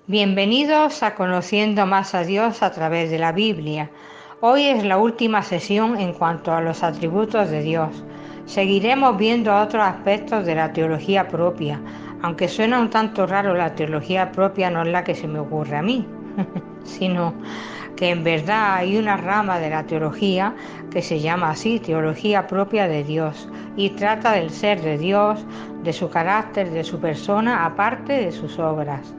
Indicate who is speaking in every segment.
Speaker 1: Bienvenidos a Conociendo más a Dios a través de la Biblia. Hoy es la última sesión en cuanto a los atributos de Dios. Seguiremos viendo otros aspectos de la teología propia, aunque suena un tanto raro. La teología propia no es la que se me ocurre a mí, sino que en verdad hay una rama de la teología que se llama así, teología propia de Dios, y trata del ser de Dios, de su carácter, de su persona, aparte de sus obras.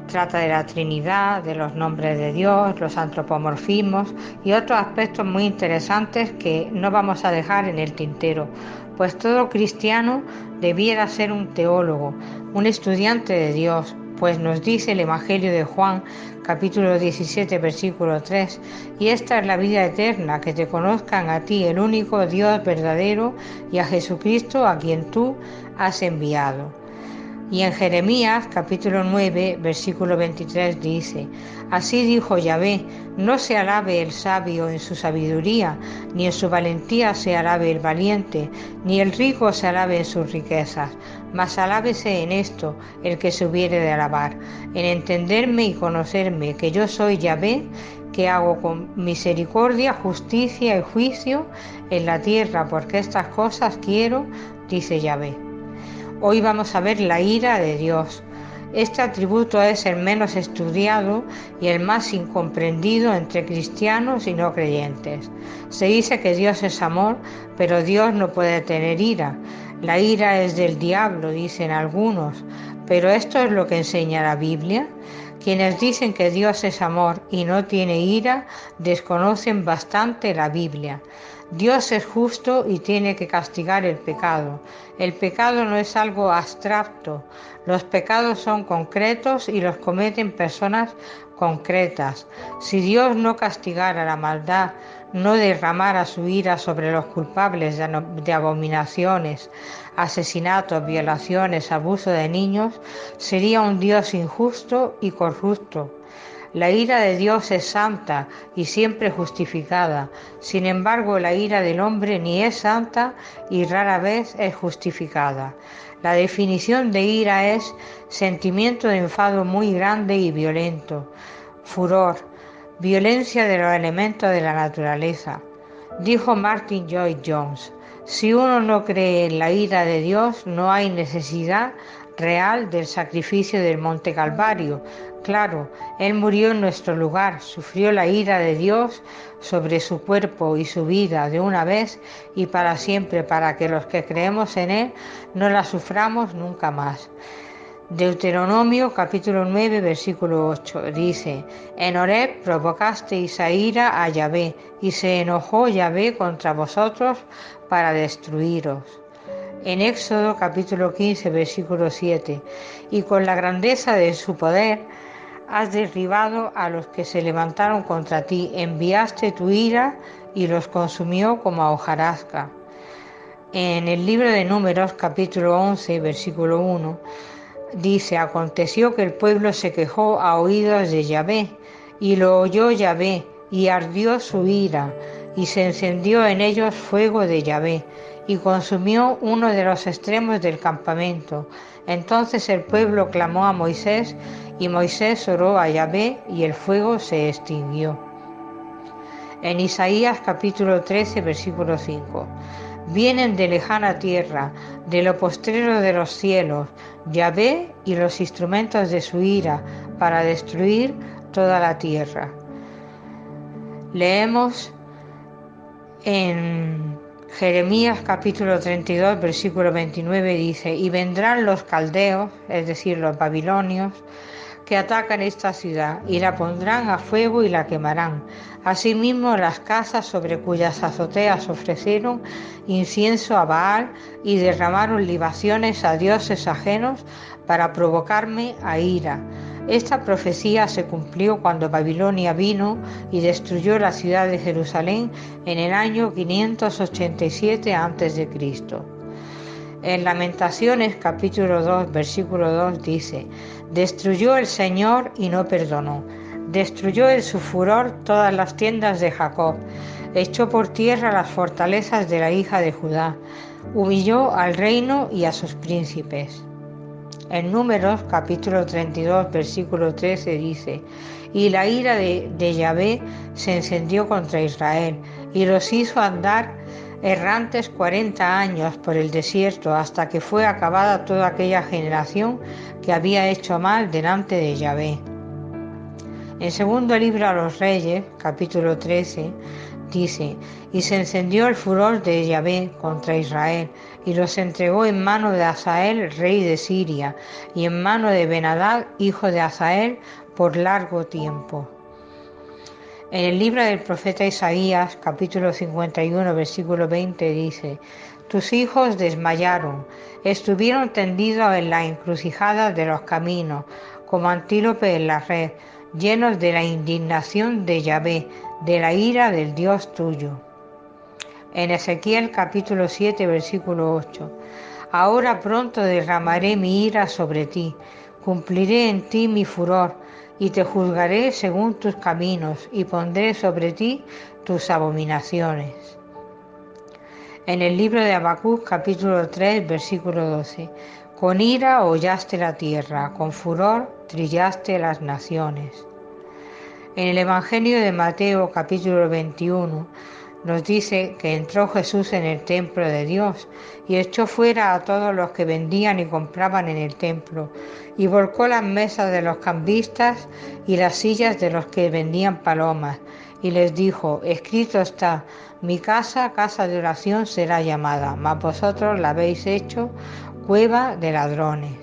Speaker 1: Trata de la Trinidad, de los nombres de Dios, los antropomorfismos y otros aspectos muy interesantes que no vamos a dejar en el tintero, pues todo cristiano debiera ser un teólogo, un estudiante de Dios, pues nos dice el Evangelio de Juan, capítulo 17, versículo 3, y esta es la vida eterna, que te conozcan a ti, el único Dios verdadero, y a Jesucristo a quien tú has enviado. Y en Jeremías capítulo 9, versículo 23 dice: Así dijo Yahvé, no se alabe el sabio en su sabiduría, ni en su valentía se alabe el valiente, ni el rico se alabe en sus riquezas, mas alábese en esto el que se hubiere de alabar, en entenderme y conocerme, que yo soy Yahvé, que hago con misericordia, justicia y juicio en la tierra, porque estas cosas quiero, dice Yahvé. Hoy vamos a ver la ira de Dios. Este atributo es el menos estudiado y el más incomprendido entre cristianos y no creyentes. Se dice que Dios es amor, pero Dios no puede tener ira. La ira es del diablo, dicen algunos, pero ¿esto es lo que enseña la Biblia? Quienes dicen que Dios es amor y no tiene ira, desconocen bastante la Biblia. Dios es justo y tiene que castigar el pecado. El pecado no es algo abstracto. Los pecados son concretos y los cometen personas concretas. Si Dios no castigara la maldad, no derramara su ira sobre los culpables de abominaciones, asesinatos, violaciones, abuso de niños, sería un Dios injusto y corrupto. La ira de Dios es santa y siempre justificada. Sin embargo, la ira del hombre ni es santa y rara vez es justificada. La definición de ira es sentimiento de enfado muy grande y violento, furor, violencia de los elementos de la naturaleza. Dijo Martin Lloyd-Jones: si uno no cree en la ira de Dios, no hay necesidad real del sacrificio del Monte Calvario. Claro, Él murió en nuestro lugar, sufrió la ira de Dios sobre su cuerpo y su vida de una vez y para siempre, para que los que creemos en Él no la suframos nunca más. Deuteronomio capítulo 9 versículo 8 dice: En Horeb provocasteis a ira a Yahvé, y se enojó Yahvé contra vosotros para destruiros. En Éxodo capítulo 15 versículo 7: Y con la grandeza de su poder has derribado a los que se levantaron contra ti, enviaste tu ira y los consumió como a hojarasca. En el libro de Números capítulo 11 versículo 1 dice: Aconteció que el pueblo se quejó a oídos de Yahvé, y lo oyó Yahvé, y ardió su ira, y se encendió en ellos fuego de Yahvé, y consumió uno de los extremos del campamento. Entonces el pueblo clamó a Moisés, y Moisés oró a Yahvé, y el fuego se extinguió. En Isaías capítulo 13 versículo 5: Vienen de lejana tierra, de lo postrero de los cielos, Yahvé y los instrumentos de su ira, para destruir toda la tierra. Leemos en Jeremías capítulo 32 versículo 29, dice: Y vendrán los caldeos, es decir, los babilonios, que atacan esta ciudad, y la pondrán a fuego y la quemarán. Asimismo, las casas sobre cuyas azoteas ofrecieron incienso a Baal y derramaron libaciones a dioses ajenos para provocarme a ira. Esta profecía se cumplió cuando Babilonia vino y destruyó la ciudad de Jerusalén en el año 587 a.C. En Lamentaciones capítulo 2 versículo 2 dice: Destruyó el Señor y no perdonó. Destruyó en su furor todas las tiendas de Jacob. Echó por tierra las fortalezas de la hija de Judá. Humilló al reino y a sus príncipes. En Números, capítulo 32, versículo 13 dice: y la ira de Yahvé se encendió contra Israel, y los hizo andar errantes 40 años por el desierto, hasta que fue acabada toda aquella generación que había hecho mal delante de Yahvé. En segundo libro a los Reyes, capítulo 13, dice: y se encendió el furor de Yahvé contra Israel, y los entregó en mano de Hazael, rey de Siria, y en mano de Ben-Hadad, hijo de Hazael, por largo tiempo. En el libro del profeta Isaías, capítulo 51, versículo 20, dice: tus hijos desmayaron, estuvieron tendidos en la encrucijada de los caminos, como antílope en la red, llenos de la indignación de Yahvé, de la ira del Dios tuyo. En Ezequiel capítulo 7, versículo 8: ahora pronto derramaré mi ira sobre ti, cumpliré en ti mi furor, y te juzgaré según tus caminos, y pondré sobre ti tus abominaciones. En el libro de Habacuc capítulo 3, versículo 12: con ira hollaste la tierra, con furor trillaste las naciones. En el Evangelio de Mateo capítulo 21 nos dice que entró Jesús en el templo de Dios y echó fuera a todos los que vendían y compraban en el templo, y volcó las mesas de los cambistas y las sillas de los que vendían palomas, y les dijo: escrito está, mi casa, casa de oración será llamada, mas vosotros la habéis hecho cueva de ladrones.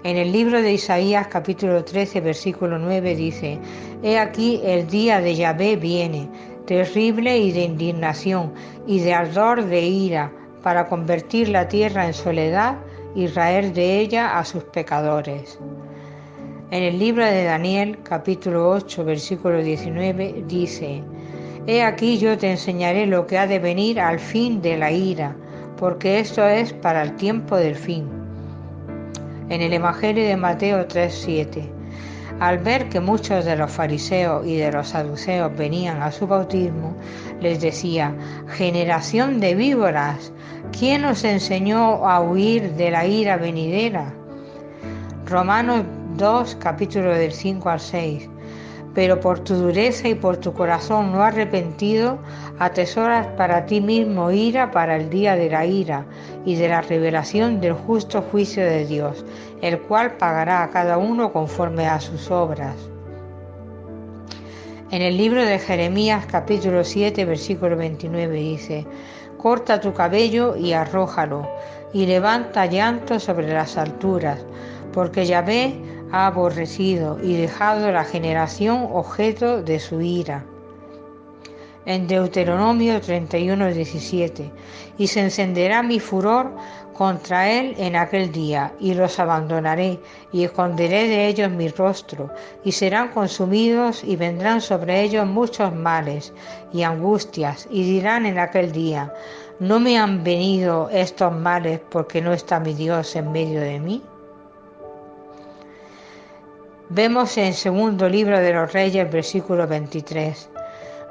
Speaker 1: En el libro de Isaías capítulo 13, versículo 9 dice: he aquí el día de Yahvé viene, terrible y de indignación, y de ardor de ira, para convertir la tierra en soledad y raer de ella a sus pecadores. En el libro de Daniel capítulo 8, versículo 19 dice: he aquí yo te enseñaré lo que ha de venir al fin de la ira, porque esto es para el tiempo del fin. En el Evangelio de Mateo 3:7: al ver que muchos de los fariseos y de los saduceos venían a su bautismo, les decía: generación de víboras, ¿quién os enseñó a huir de la ira venidera? Romanos 2, capítulo del 5 al 6: pero por tu dureza y por tu corazón no arrepentido, atesoras para ti mismo ira para el día de la ira y de la revelación del justo juicio de Dios, el cual pagará a cada uno conforme a sus obras. En el libro de Jeremías capítulo 7, versículo 29 dice: corta tu cabello y arrójalo, y levanta llanto sobre las alturas, porque Yahvé ha aborrecido y dejado la generación objeto de su ira. En Deuteronomio 31:17: y se encenderá mi furor contra él en aquel día, y los abandonaré, y esconderé de ellos mi rostro, y serán consumidos, y vendrán sobre ellos muchos males y angustias, y dirán en aquel día: ¿no me han venido estos males porque no está mi Dios en medio de mí? Vemos en segundo libro de los Reyes, versículo 23: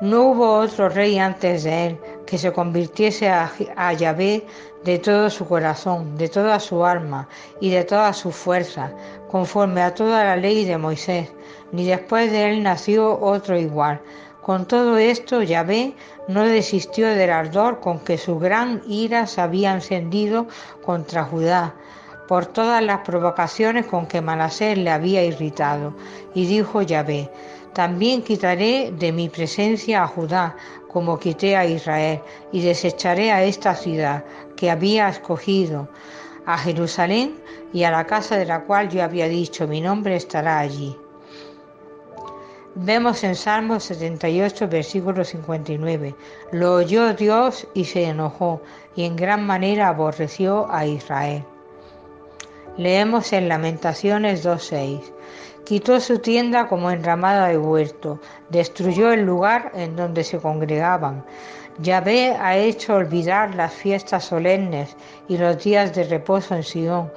Speaker 1: no hubo otro rey antes de él que se convirtiese a Yahvé de todo su corazón, de toda su alma y de toda su fuerza, conforme a toda la ley de Moisés, ni después de él nació otro igual. Con todo esto, Yahvé no desistió del ardor con que su gran ira se había encendido contra Judá, por todas las provocaciones con que Manasés le había irritado. Y dijo Yahvé: también quitaré de mi presencia a Judá, como quité a Israel, y desecharé a esta ciudad que había escogido, a Jerusalén, y a la casa de la cual yo había dicho: mi nombre estará allí. Vemos en Salmos 78, versículo 59: lo oyó Dios y se enojó, y en gran manera aborreció a Israel. Leemos en Lamentaciones 2:6: quitó su tienda como enramada de huerto, destruyó el lugar en donde se congregaban. Yahvé ha hecho olvidar las fiestas solemnes y los días de reposo en Sión,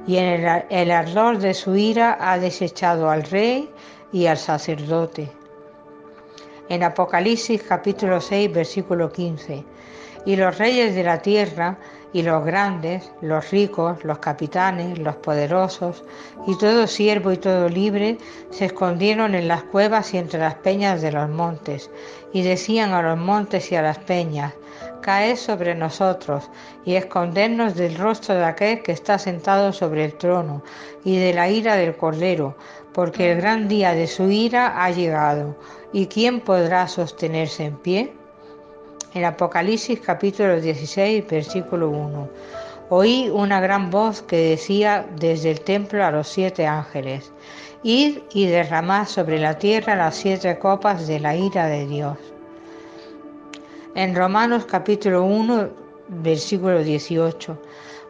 Speaker 1: y en el ardor de su ira ha desechado al rey y al sacerdote. En Apocalipsis capítulo 6, versículo 15: y los reyes de la tierra y los grandes, los ricos, los capitanes, los poderosos, y todo siervo y todo libre, se escondieron en las cuevas y entre las peñas de los montes, y decían a los montes y a las peñas: caed sobre nosotros, y escondernos del rostro de aquel que está sentado sobre el trono, y de la ira del Cordero, porque el gran día de su ira ha llegado, y ¿quién podrá sostenerse en pie? En Apocalipsis capítulo 16, versículo 1. Oí una gran voz que decía desde el templo a los 7 ángeles: id y derramad sobre la tierra las 7 copas de la ira de Dios. En Romanos capítulo 1, versículo 18.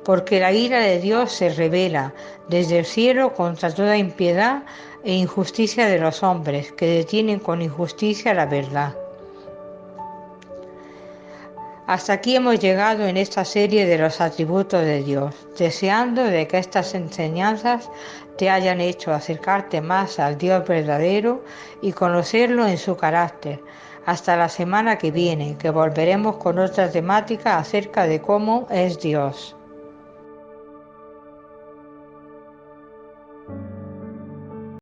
Speaker 1: Porque la ira de Dios se revela desde el cielo contra toda impiedad e injusticia de los hombres, que detienen con injusticia la verdad. Hasta aquí hemos llegado en esta serie de los atributos de Dios, deseando de que estas enseñanzas te hayan hecho acercarte más al Dios verdadero y conocerlo en su carácter. Hasta la semana que viene, que volveremos con otra temática acerca de cómo es Dios.